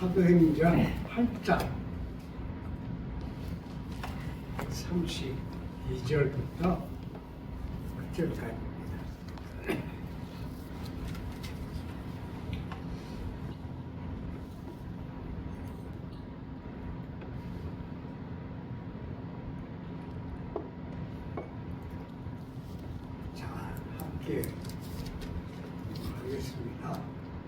사도행전 8장 32절부터 9절까지입니다. 자, 함께 하겠습니다.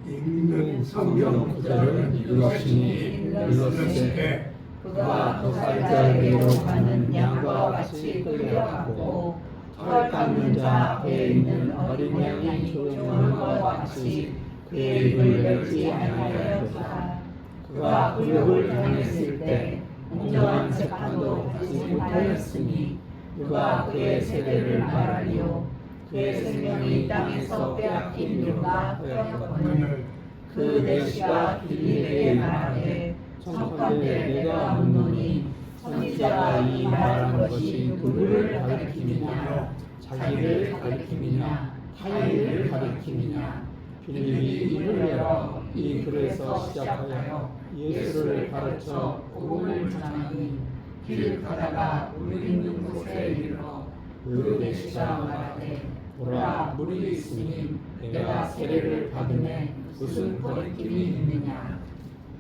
읽는 성경 구절은 이것이니 이것에 그가 도살자에게로 가는 양과 같이 끌려가고 털 깎는 자 앞에 있는 어린 양이 조용한 것 같이 그의 입을 열지 아니하였다. 그가 굴욕을 당했을 때 온전한 재판도 받지 못하였으니 누가 그의 세례를 말하리요. 그의 생명이 땅에서 빼앗긴 이유가 하였거늘 그 내시가 빌립에게 말하되 청컨대 내가 묻노니 선지자가 이 말한 것이 누구를 가리킴이냐 자기를 가리킴이냐 타인을 가리킴이냐. 빌립이 입을 열어 이 글에서 시작하여 예수를 가르쳐 복음을 전하니 길 가다가 물 있는 곳에 이르러 그 내시가 말하되 보라 물이 있으니 내가 세례를 받음에 무슨 거리낌이 있느냐.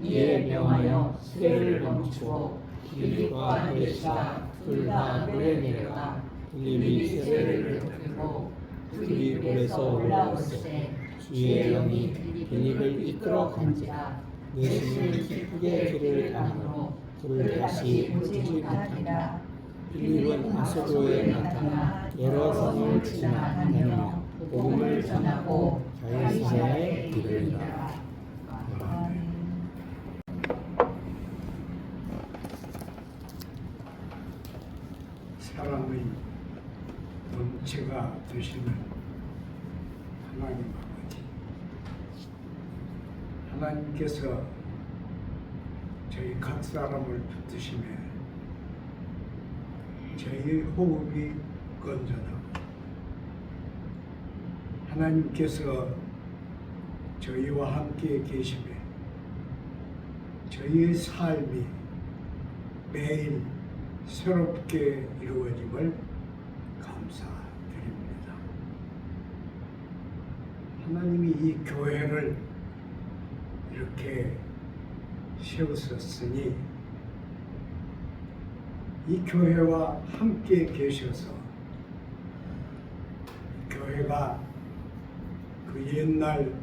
이에 명하여 세례를 멈추고 빌립과 내시가 둘 다 물에 내려가 빌립이 세례를 받고 둘이 물에서 올라올세 주의 영이 빌립을 이끌어 간지라. 내시는 기쁘게 길을 가므로 둘을 다시 보지 못하니라. 빌립은 아소도에 나타나 여러 성을 지나다니며 복음을 전하고 가이사랴에 이르니라. 사람의 본체가 되시는 하나님 아버지, 하나님께서 저희 각 사람을 붙드시며 저희 호흡이 건전하고 하나님께서 저희와 함께 계시며 저희의 삶이 매일 새롭게 이루어짐을 감사드립니다. 하나님이 이 교회를 이렇게 세우셨으니 이 교회와 함께 계셔서 교회가 그 옛날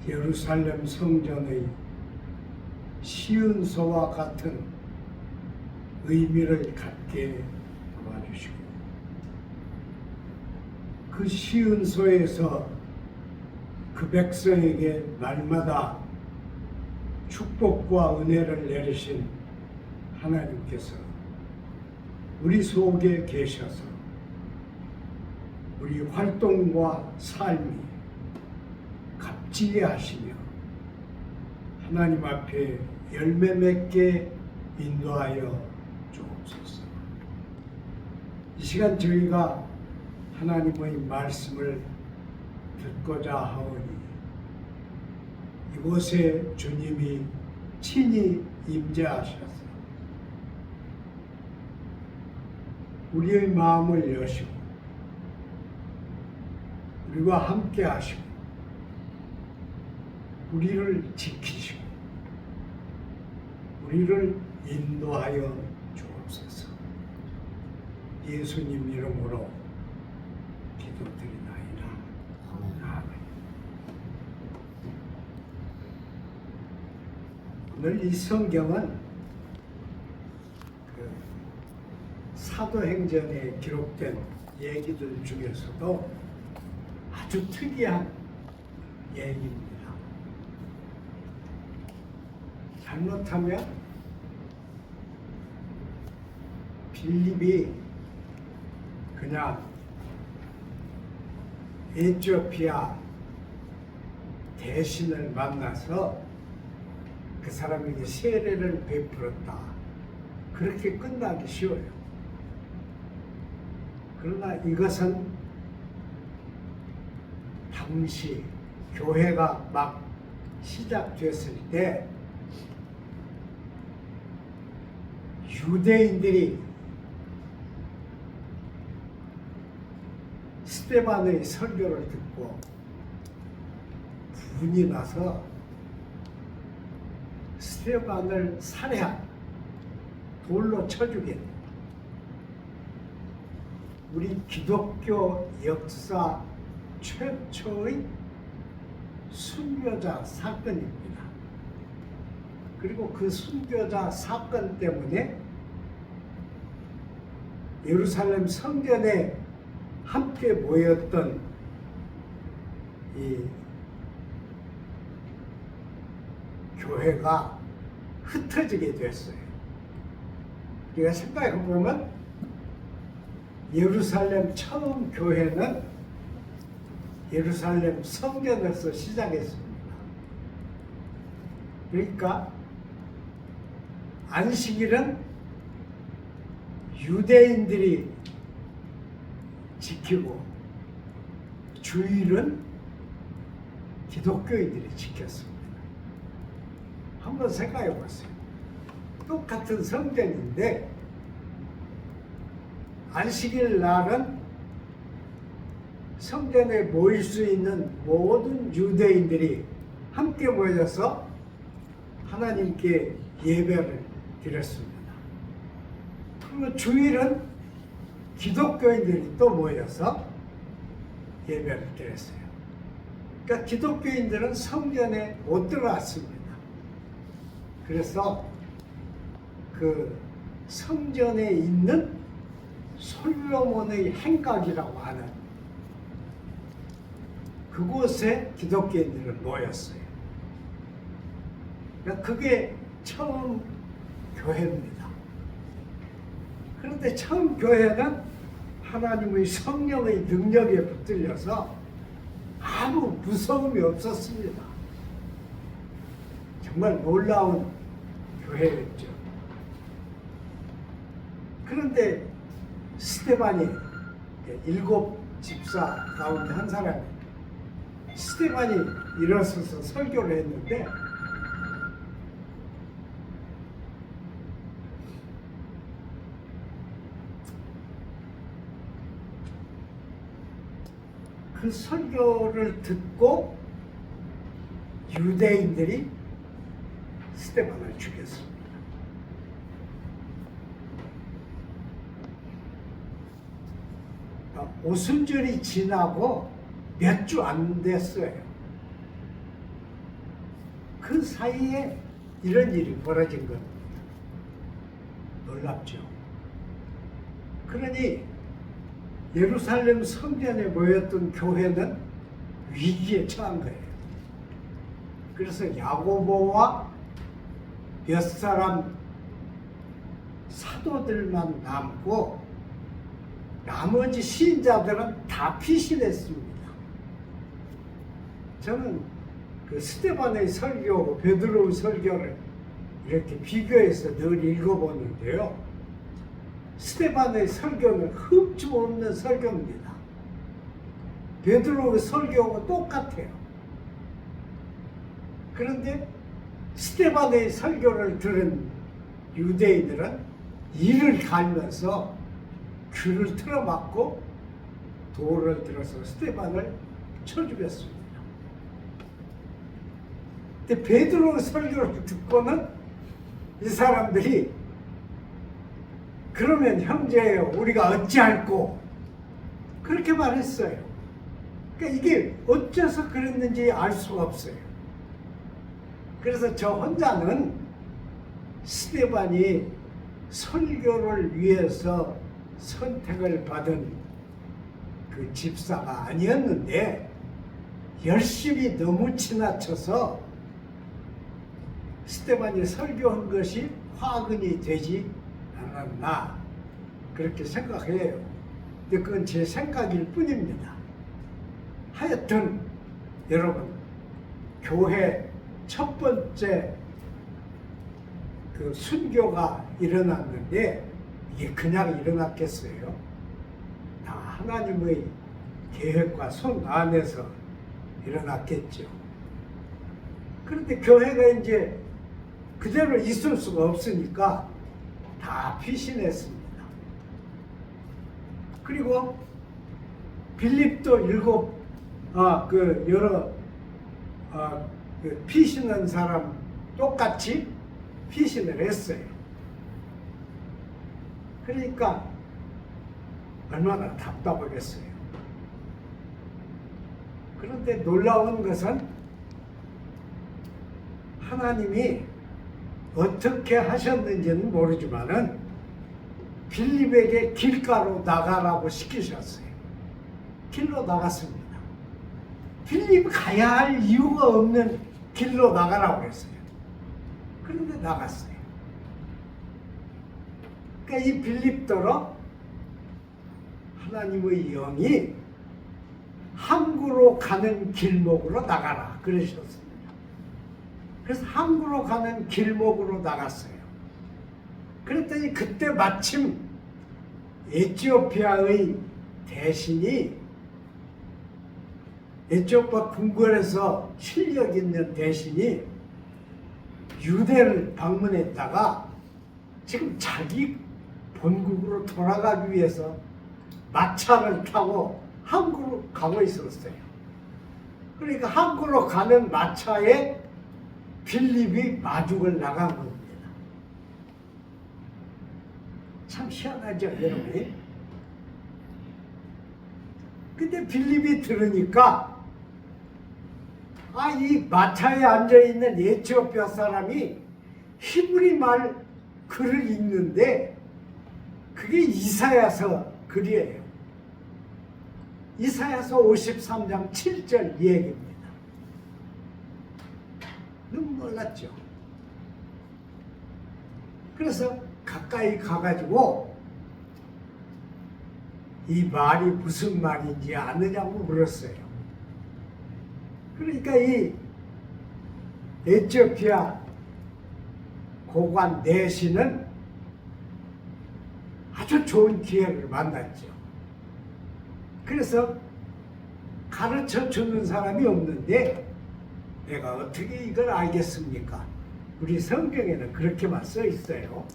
예루살렘 성전의 시은소와 같은 의미를 갖게 도와주시고 그 시은소에서 그 백성에게 날마다 축복과 은혜를 내리신 하나님께서 우리 속에 계셔서 우리 활동과 삶이 값지게 하시며 하나님 앞에 열매 맺게 인도하여 주옵소서. 이 시간 저희가 하나님의 말씀을 듣고자 하오니 이곳에 주님이 친히 임재하셔서 우리의 마음을 여시고 우리와 함께 하시고 우리를 지키시고 우리를 인도하여 주옵소서. 예수님 이름으로 기도드리나이다. 아멘. 오늘 이 성경은 사도행전에 기록된 얘기들 중에서도 아주 특이한 얘기입니다. 잘못하면 빌립이 그냥 에티오피아 대신을 만나서 그 사람에게 세례를 베풀었다. 그렇게 끝나기 쉬워요. 그러나 이것은 당시 교회가 막 시작됐을 때 유대인들이 스데반의 설교를 듣고 분이 나서 스데반을 살해한, 돌로 쳐 죽인 우리 기독교 역사 최초의 순교자 사건입니다. 그리고 그 순교자 사건 때문에 예루살렘 성전에 함께 모였던 이 교회가 흩어지게 됐어요. 우리가 생각해 보면 예루살렘 처음 교회는 예루살렘 성전에서 시작했습니다. 그러니까 안식일은 유대인들이 지키고 주일은 기독교인들이 지켰습니다. 한번 생각해 보세요. 똑같은 성전인데 안식일 날은 성전에 모일 수 있는 모든 유대인들이 함께 모여서 하나님께 예배를 드렸습니다. 그리고 주일은 기독교인들이 또 모여서 예배를 드렸어요. 그러니까 기독교인들은 성전에 못 들어왔습니다. 그래서 그 성전에 있는 솔로몬의 행각이라고 하는 그곳에 기독교인들은 모였어요. 그러니까 그게 처음 교회입니다. 그런데 처음 교회는 하나님의 성령의 능력에 붙들려서 아무 무서움이 없었습니다. 정말 놀라운 교회였죠. 그런데 스데반이 7 집사 가운데 한 사람이 스데반이 일어서서 설교를 했는데 그 설교를 듣고 유대인들이 스데반을 죽였습니다. 오순절이 지나고 몇 주 안 됐어요. 그 사이에 이런 일이 벌어진 겁니다. 놀랍죠. 그러니 예루살렘 성전에 모였던 교회는 위기에 처한 거예요. 그래서 야고보와 몇 사람 사도들만 남고 나머지 신자들은 다 피신했습니다. 저는 그 스데반의 설교, 베드로의 설교를 이렇게 비교해서 늘 읽어보는데요. 스데반의 설교는 흠집 없는 설교입니다. 베드로의 설교하고 똑같아요. 그런데 스데반의 설교를 들은 유대인들은 이를 갈면서 귀를 틀어막고 돌을 들어서 스데반을 쳐 죽였습니다. 근데 베드로의 설교를 듣고는 이 사람들이 그러면 형제여 우리가 어찌할꼬 그렇게 말했어요. 그러니까 이게 어째서 그랬는지 알 수가 없어요. 그래서 저 혼자는 스데반이 설교를 위해서 선택을 받은 그 집사가 아니었는데 열심히 너무 지나쳐서 스데반이 설교한 것이 화근이 되지 않았나 그렇게 생각해요. 근데 그건 제 생각일 뿐입니다. 하여튼 여러분 교회 첫 번째 그 순교가 일어났는데 이게 그냥 일어났겠어요? 다 하나님의 계획과 손 안에서 일어났겠죠. 그런데 교회가 이제 그대로 있을 수가 없으니까 다 피신했습니다. 그리고 빌립도 여러 피신한 사람 똑같이 피신을 했어요. 그러니까 얼마나 답답하겠어요. 그런데 놀라운 것은 하나님이 어떻게 하셨는지는 모르지만은 빌립에게 길가로 나가라고 시키셨어요. 길로 나갔습니다. 빌립이 가야 할 이유가 없는 길로 나가라고 했어요. 그런데 나갔어요. 그러니까 이 빌립도로 하나님의 영이 항구로 가는 길목으로 나가라 그러셨습니다. 그래서 항구로 가는 길목으로 나갔어요. 그랬더니 그때 마침 에티오피아의 대신이 에티오피아 궁궐에서 실력 있는 대신이 유대를 방문했다가 지금 자기 본국으로 돌아가기 위해서 마차를 타고 항구로 가고 있었어요. 그러니까 항구로 가는 마차에 빌립이 마중을 나간 겁니다. 참 희한하죠, 여러분이? 근데 빌립이 들으니까 이 마차에 앉아있는 에티오피아 사람이 히브리 말 글을 읽는데 그게 이사야서 글이에요. 이사야서 53장 7절 얘기입니다. 너무 놀랐죠. 그래서 가까이 가가지고 이 말이 무슨 말인지 아느냐고 물었어요. 그러니까 이 에티오피아 고관 내시는 아주 좋은 기회를 만났죠. 그래서 가르쳐 주는 사람이 없는데 내가 어떻게 이걸 알겠습니까? 우리 성경에는 그렇게만 써 있어요.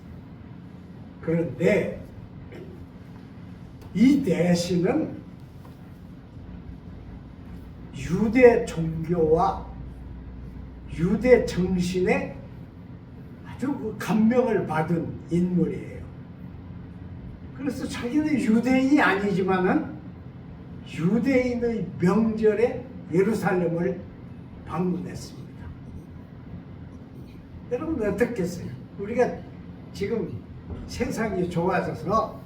그런데 이 내시는 유대 종교와 유대 정신에 아주 그 감명을 받은 인물이에요. 그래서 자기는 유대인이 아니지만은 유대인의 명절에 예루살렘을 방문했습니다. 여러분 어떻겠어요? 우리가 지금 세상이 좋아져서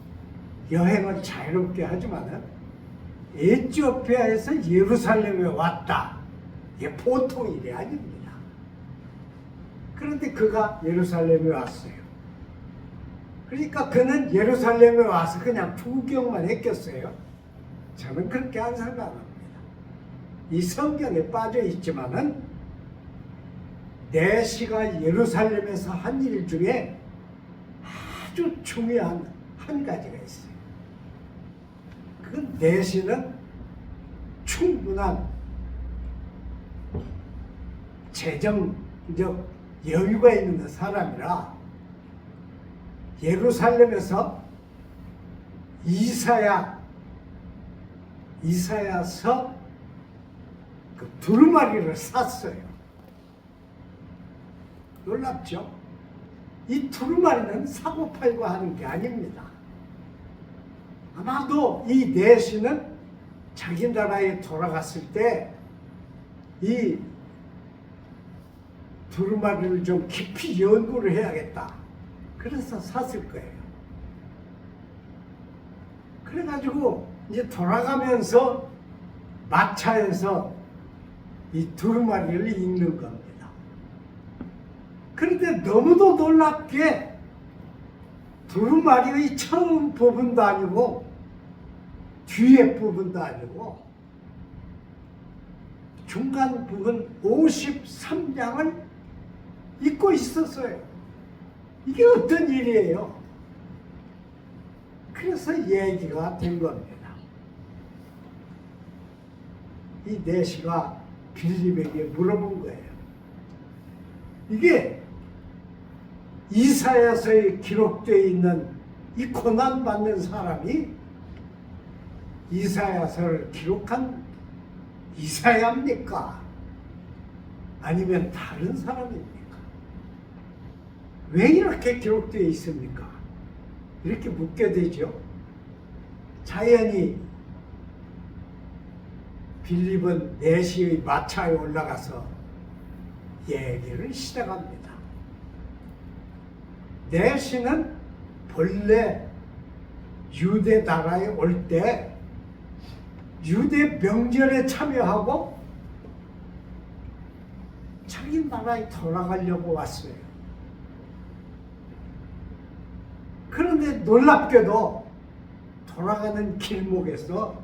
여행을 자유롭게 하지만은 에티오피아에서 예루살렘에 왔다. 이게 보통 일이 아닙니다. 그런데 그가 예루살렘에 왔어요. 그러니까 그는 예루살렘에 와서 그냥 구경만 했겠어요? 저는 그렇게 안 생각합니다. 이 성경에 빠져 있지만은 내시가 예루살렘에서 한 일 중에 아주 중요한 한 가지가 있어요. 그 내시는 충분한 재정적 여유가 있는 사람이라 예루살렘에서 이사야서 그 두루마리를 샀어요. 놀랍죠? 이 두루마리는 사고 팔고 하는 게 아닙니다. 아마도 이 내시는 자기 나라에 돌아갔을 때 이 두루마리를 좀 깊이 연구를 해야겠다. 그래서 샀을 거예요. 그래가지고 이제 돌아가면서 마차에서 이 두루마리를 읽는 겁니다. 그런데 너무도 놀랍게 두루마리의 처음 부분도 아니고 뒤에 부분도 아니고 중간 부분 53장을 읽고 있었어요. 이게 어떤 일이에요? 그래서 얘기가 된 겁니다. 이 내시가 빌립에게 물어본 거예요. 이게 이사야서에 기록되어 있는 이 고난받는 사람이 이사야서를 기록한 이사야입니까? 아니면 다른 사람입니까? 왜 이렇게 기록되어 있습니까? 이렇게 묻게 되죠. 자연히 빌립은 내시의 마차에 올라가서 얘기를 시작합니다. 내시는 본래 유대 나라에 올 때 유대 명절에 참여하고 자기 나라에 돌아가려고 왔어요. 그런데 놀랍게도 돌아가는 길목에서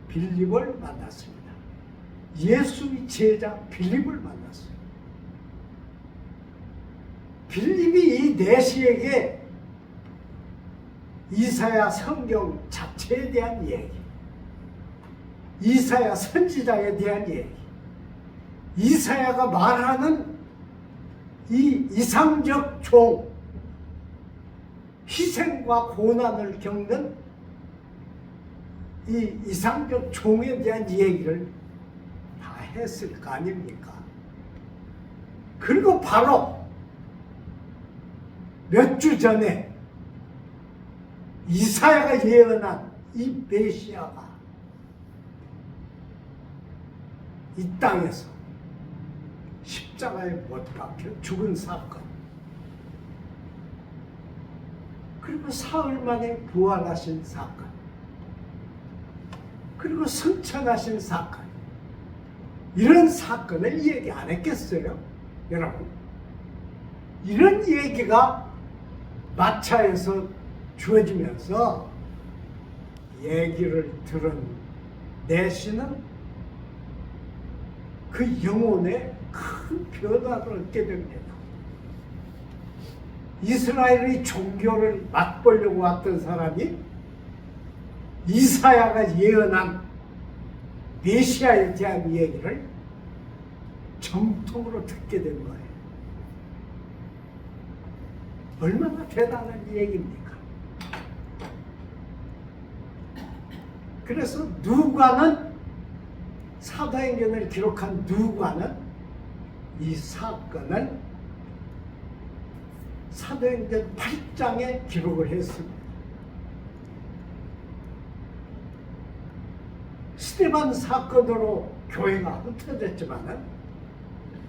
빌립을 만났습니다. 예수의 제자 빌립을 만났어요. 빌립이 이 내시에게 이사야 성경 자체에 대한 얘기, 이사야 선지자에 대한 얘기, 이사야가 말하는 이 이상적 종, 희생과 고난을 겪는 이 이상적 종에 대한 얘기를 다 했을 거 아닙니까? 그리고 바로 몇 주 전에 이사야가 예언한 이 메시아가 이 땅에서 십자가에 못 박혀 죽은 사건, 그리고 사흘 만에 부활하신 사건, 그리고 승천하신 사건, 이런 사건을 얘기 안 했겠어요? 여러분, 이런 얘기가 마차에서 주어지면서 얘기를 들은 내시는 그 영혼에 큰 변화를 얻게 됩니다. 이스라엘의 종교를 맛보려고 왔던 사람이 이사야가 예언한 메시아에 대한 얘기를 정통으로 듣게 된 거예요. 얼마나 대단한 얘기입니까? 그래서 누가는, 사도행전을 기록한 누가는 이 사건을 사도행전 8장에 기록을 했습니다. 스데반 사건으로 교회가 흩어졌지만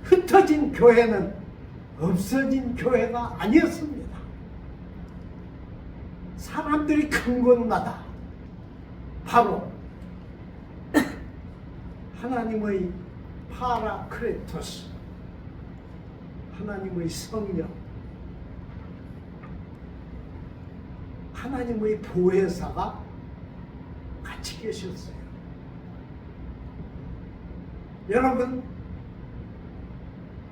흩어진 교회는 없어진 교회가 아니었습니다. 사람들이 간 곳마다 바로 하나님의 파라크레토스, 하나님의 성령, 하나님의 보혜사가 같이 계셨어요. 여러분,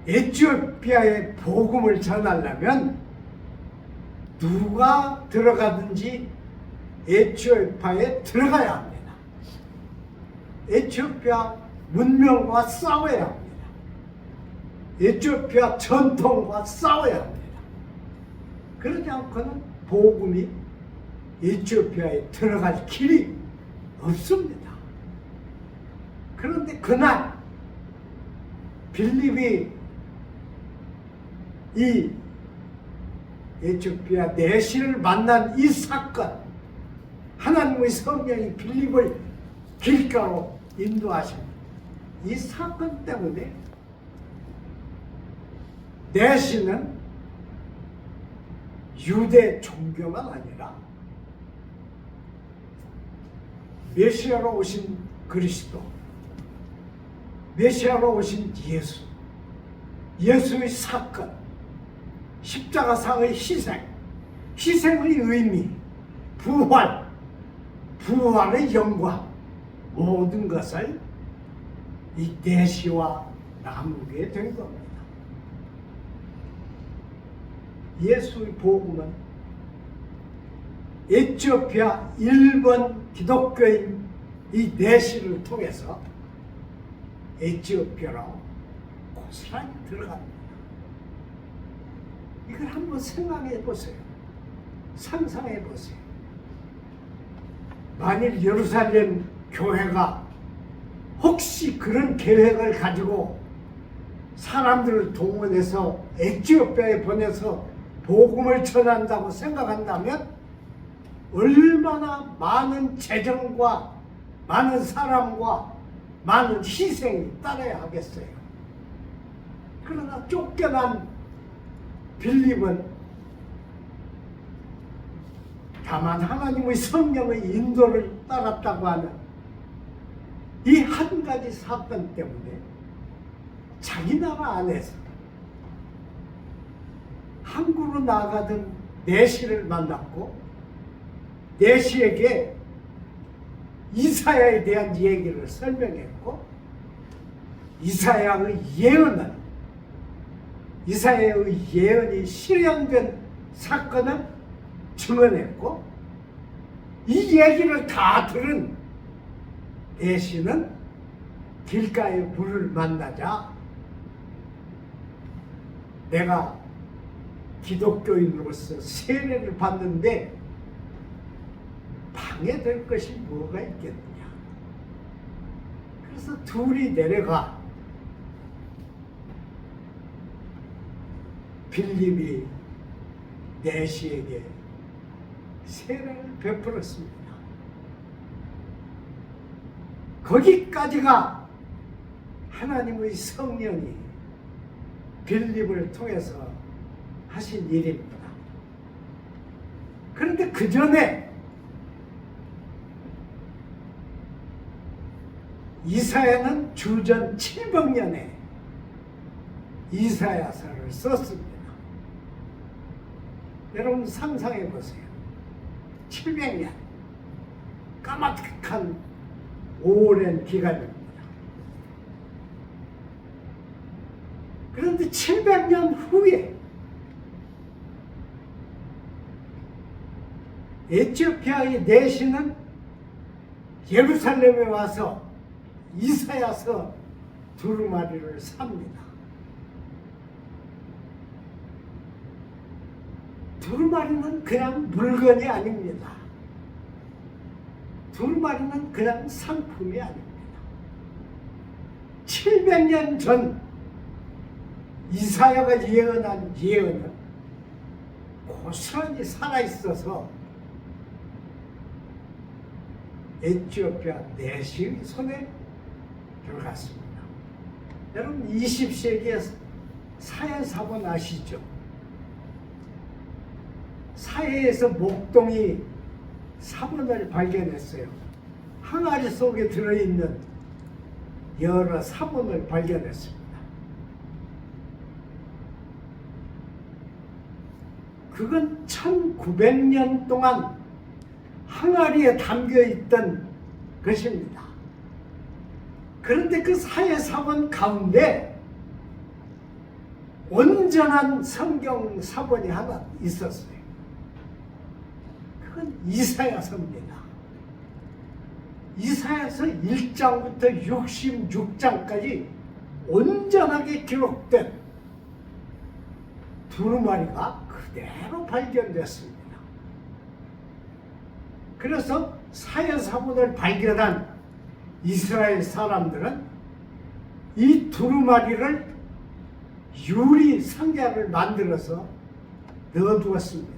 에티오피아에 복음을 전하려면 누가 들어가든지 에티오피아에 들어가야 합니다. 에티오피아 문명과 싸워야 합니다. 에티오피아 전통과 싸워야 합니다. 그러지 않고는 복음이 에티오피아에 들어갈 길이 없습니다. 그런데 그날 빌립이 이 에티오피아 내시를 만난 이 사건, 하나님의 성령이 빌립을 길가로 인도하신 이 사건 때문에 내시는 유대 종교만 아니라 메시아로 오신 그리스도, 메시아로 오신 예수, 예수의 사건, 십자가상의 희생, 희생의 의미, 부활, 부활의 영광, 모든 것을 이 내시와 나누게 된 겁니다. 예수의 복음은 에티오피아 1번 기독교인 이 내시를 통해서 에티오피아로 고스란히 들어갑니다. 이걸 한번 생각해 보세요. 상상해 보세요. 만일 예루살렘 교회가 혹시 그런 계획을 가지고 사람들을 동원해서 에티오피아에 보내서 복음을 전한다고 생각한다면 얼마나 많은 재정과 많은 사람과 많은 희생이 따라야 하겠어요. 그러나 쫓겨난 빌립은 다만 하나님의 성령의 인도를 따랐다고 하는 이 한 가지 사건 때문에 자기 나라 안에서 항구로 나가던 내시를 만났고 내시에게 이사야에 대한 얘기를 설명했고 이사야의 예언이 실현된 사건을 증언했고 이 얘기를 다 들은 내시는 길가에 물을 만나자 내가 기독교인으로서 세례를 받는데 방해될 것이 뭐가 있겠느냐. 그래서 둘이 내려가 빌립이 내시에게 세례를 베풀었습니다. 거기까지가 하나님의 성령이 빌립을 통해서 하신 일입니다. 그런데 그 전에 이사야는 주전 700년에 이사야서를 썼습니다. 여러분 상상해 보세요. 700년 까마득한 오랜 기간입니다. 그런데 700년 후에 에티오피아의 내시는 예루살렘에 와서 이사야서 두루마리를 삽니다. 두루마리는 그냥 물건이 아닙니다. 두루마리는 그냥 상품이 아닙니다. 700년 전 이사야가 예언한 예언은 고스란히 살아있어서 에티오피아 내시의 손에 들어갔습니다. 여러분 20세기에 사해사본 아시죠? 사해에서 목동이 사본을 발견했어요. 항아리 속에 들어있는 여러 사본을 발견했습니다. 그건 1900년 동안 항아리에 담겨있던 것입니다. 그런데 그 사해사본 가운데 온전한 성경 사본이 하나 있었어요. 그건 이사야서입니다. 이사야서 1장부터 66장까지 온전하게 기록된 두루마리가 그대로 발견됐습니다. 그래서 사해사본을 발견한 이스라엘 사람들은 이 두루마리를 유리 상자를 만들어서 넣어두었습니다.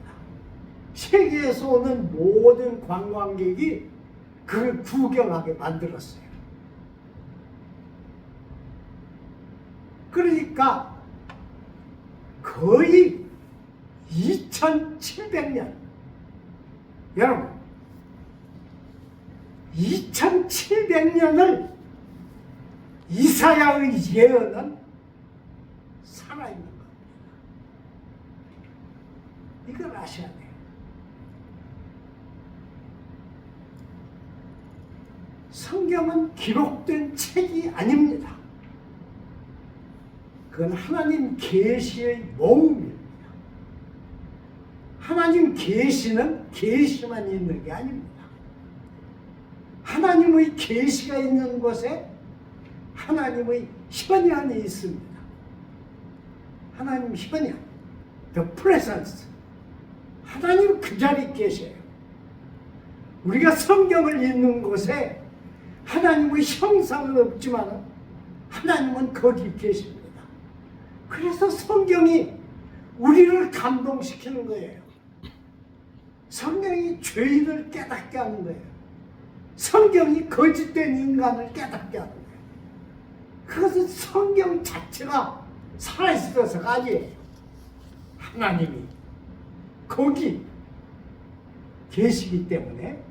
세계에서 오는 모든 관광객이 그걸 구경하게 만들었어요. 그러니까 거의 2700년, 여러분 2700년을 이사야의 예언은 살아있는 겁니다. 이걸 아셔야 돼요. 성경은 기록된 책이 아닙니다. 그건 하나님 계시의 모음입니다. 하나님 계시는 계시만 있는 게 아닙니다. 하나님의 계시가 있는 곳에 하나님의 현현이 있습니다. 하나님 현현. the presence. 하나님 그 자리에 계셔요. 우리가 성경을 읽는 곳에 하나님의 형상은 없지만 하나님은 거기 계십니다. 그래서 성경이 우리를 감동시키는 거예요. 성경이 죄인을 깨닫게 하는 거예요. 성경이 거짓된 인간을 깨닫게 하는 거예요. 그것은 성경 자체가 살아있어서가 아니에요. 하나님이 거기 계시기 때문에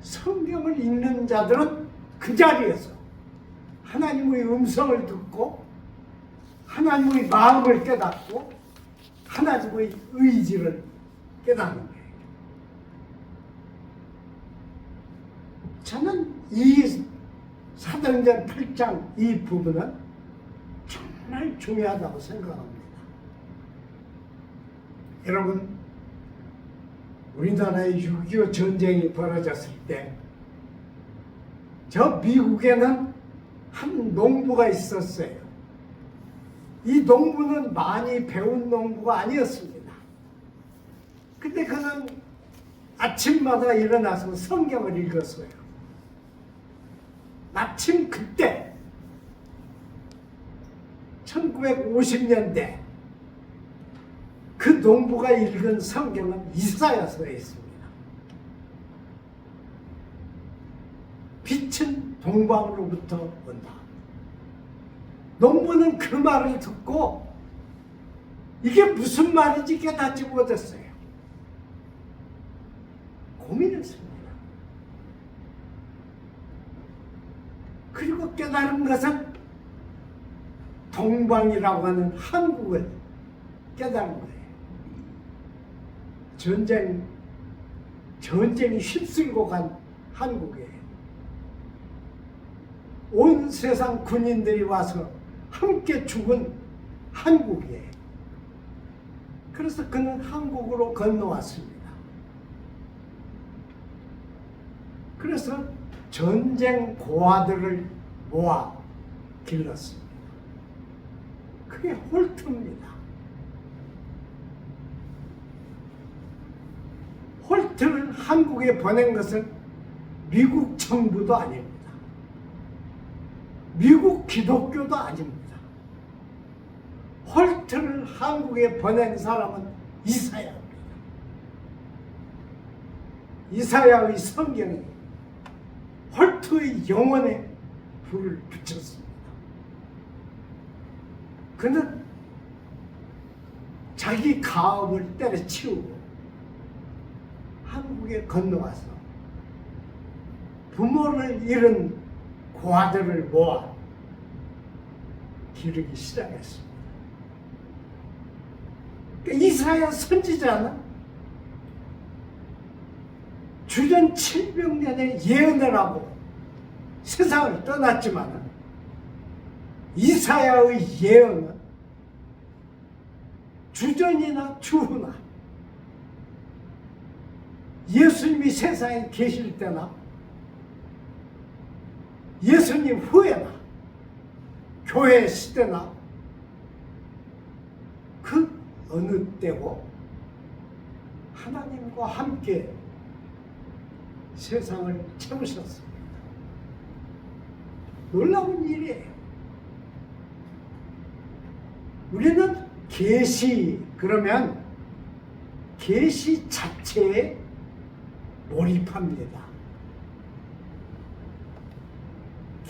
성경을 읽는 자들은 그 자리에서 하나님의 음성을 듣고 하나님의 마음을 깨닫고 하나님의 의지를 깨닫는 거예요. 저는 이 사도행전 8장 이 부분은 정말 중요하다고 생각합니다. 여러분, 우리나라에 6.25 전쟁이 벌어졌을 때 저 미국에는 한 농부가 있었어요. 이 농부는 많이 배운 농부가 아니었습니다. 근데 그는 아침마다 일어나서 성경을 읽었어요. 마침 그때 1950년대 그 농부가 읽은 성경은 이사야서에 있습니다. 빛은 동방으로부터 온다. 농부는 그 말을 듣고 이게 무슨 말인지 깨닫지 못했어요. 고민했습니다. 그리고 깨달은 것은 동방이라고 하는 한국을 깨달은 거예요. 전쟁이 휩쓸고 간 한국에 온 세상 군인들이 와서 함께 죽은 한국이에요. 그래서 그는 한국으로 건너왔습니다. 그래서 전쟁 고아들을 모아 길렀습니다. 그게 홀트입니다. 홀트를 한국에 보낸 것은 미국 정부도 아닙니다. 미국 기독교도 아닙니다. 홀트를 한국에 보낸 사람은 이사야입니다. 이사야의 성경이 홀트의 영혼에 불을 붙였습니다. 그는 자기 가업을 때려치우고 한국에 건너와서 부모를 잃은 고아들을 모아 기르기 시작했습니다. 그러니까 이사야 선지자는 주전 700년의 예언을 하고 세상을 떠났지만 이사야의 예언은 주전이나 추후나 예수님이 세상에 계실 때나 예수님 후에나 교회 시대나 그 어느 때고 하나님과 함께 세상을 채우셨습니다. 놀라운 일이에요. 우리는 계시 그러면 계시 자체에 몰입합니다.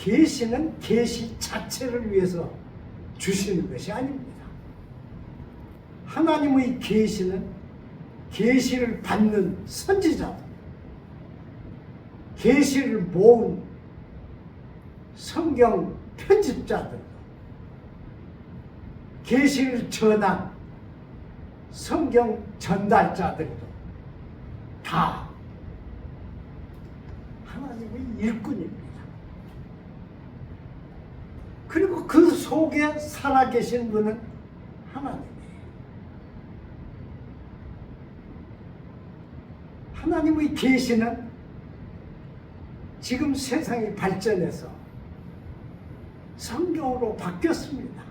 계시는 계시 자체를 위해서 주시는 것이 아닙니다. 하나님의 계시는 계시를 받는 선지자들, 계시를 모은 성경 편집자들, 계시를 전한 성경 전달자들도 다 하나님의 일꾼입니다. 그리고 그 속에 살아계신 분은 하나님이에요. 하나님의 계시는 지금 세상이 발전해서 성경으로 바뀌었습니다.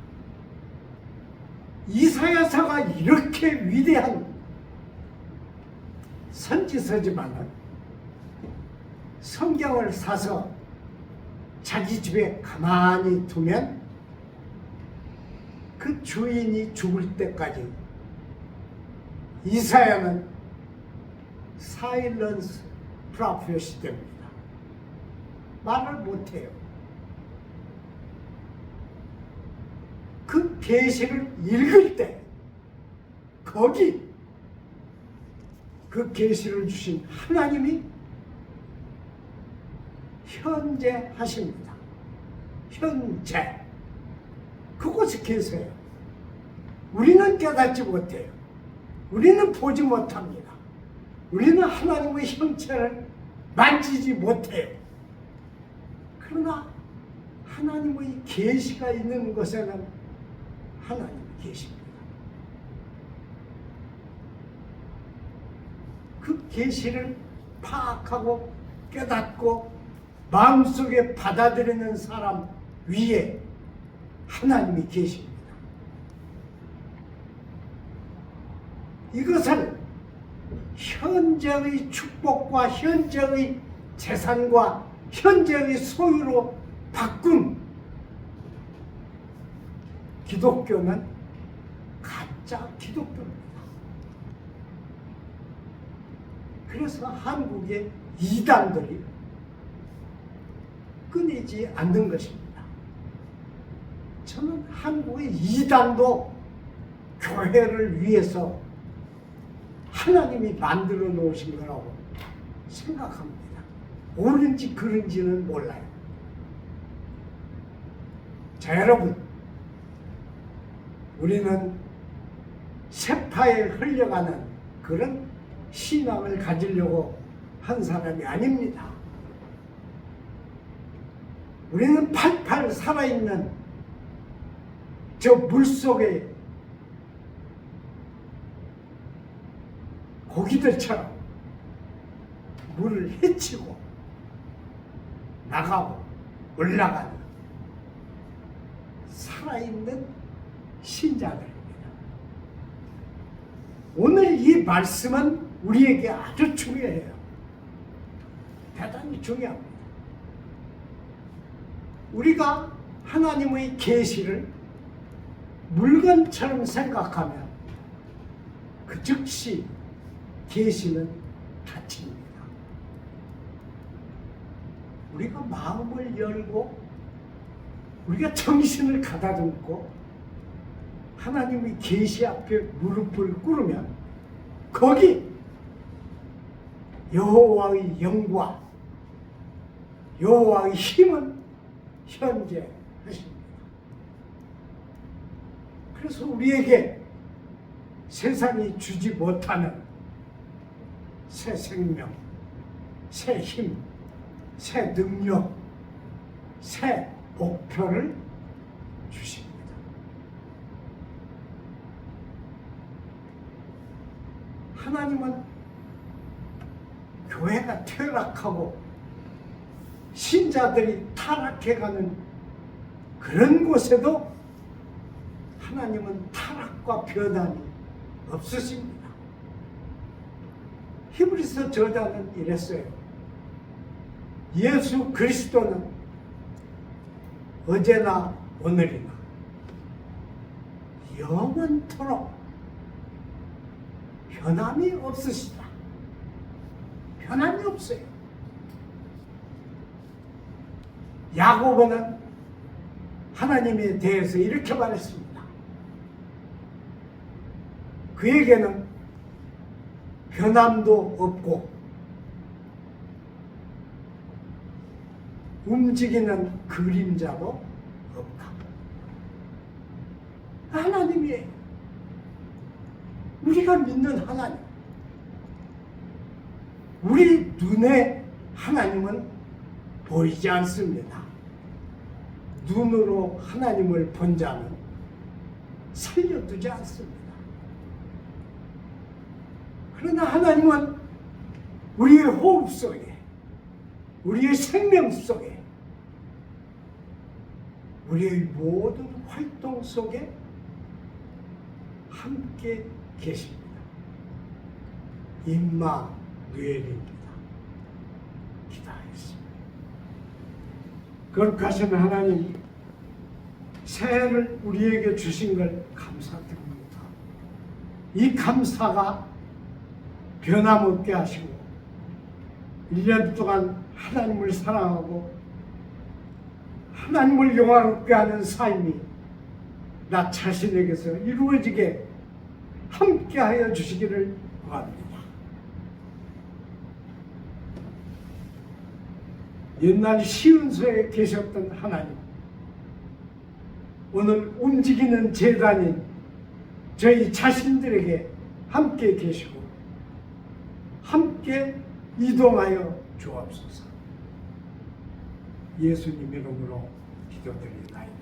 이사야서가 이렇게 위대한 선지서지만은 성경을 사서 자기 집에 가만히 두면 그 주인이 죽을 때까지 이사야는 사일런스 프로페시 됩니다. 말을 못해요. 그 계시를 읽을 때 거기 그 계시를 주신 하나님이 현재 하십니다. 현재 그곳에 계세요. 우리는 깨닫지 못해요. 우리는 보지 못합니다. 우리는 하나님의 형체를 만지지 못해요. 그러나 하나님의 계시가 있는 곳에는 하나님이 계십니다. 그 계시를 파악하고 깨닫고 마음속에 받아들이는 사람 위에 하나님이 계십니다. 이것을 현재의 축복과 현재의 재산과 현재의 소유로 바꾼 기독교는 가짜 기독교입니다. 그래서 한국의 이단들이 끊이지 않는 것입니다. 저는 한국의 이단도 교회를 위해서 하나님이 만들어 놓으신 거라고 생각합니다. 옳은지 그른지는 몰라요. 자, 여러분, 우리는 세파에 흘려가는 그런 신앙을 가지려고 한 사람이 아닙니다. 우리는 팔팔 살아있는 저 물속에 고기들처럼 물을 헤치고 나가고 올라가는 살아있는 신자들입니다. 오늘 이 말씀은 우리에게 아주 중요해요. 대단히 중요합니다. 우리가 하나님의 계시를 물건처럼 생각하면 그 즉시 계시는 닫힙니다. 우리가 마음을 열고 우리가 정신을 가다듬고 하나님의 계시 앞에 무릎을 꿇으면 거기 여호와의 영과 여호와의 힘은 현재 하십니다. 그래서 우리에게 세상이 주지 못하는 새 생명, 새 힘, 새 능력, 새 목표를 주십니다. 하나님은 교회가 퇴락하고 신자들이 타락해가는 그런 곳에도 하나님은 타락과 변함이 없으십니다. 히브리서 저자는 이랬어요. 예수 그리스도는 어제나 오늘이나 영원토록 변함이 없으시다. 변함이 없어요. 야고보는 하나님에 대해서 이렇게 말했습니다. 그에게는 변함도 없고 움직이는 그림자도 없다. 하나님이에요. 우리가 믿는 하나님. 우리 눈에 하나님은 보이지 않습니다. 눈으로 하나님을 본 자는 살려두지 않습니다. 그러나 하나님은 우리의 호흡 속에, 우리의 생명 속에, 우리의 모든 활동 속에 함께 계십니다. 임마누엘입니다. 기다렸습니다. 거룩하신 하나님, 새해를 우리에게 주신 걸 감사드립니다. 이 감사가 변함없게 하시고 1년 동안 하나님을 사랑하고 하나님을 영화롭게 하는 삶이 나 자신에게서 이루어지게 함께하여 주시기를 구합니다. 옛날 시은소에 계셨던 하나님, 오늘 움직이는 재단인 저희 자신들에게 함께 계시고 함께 이동하여 주옵소서. 예수님 이름으로 기도드리나이다.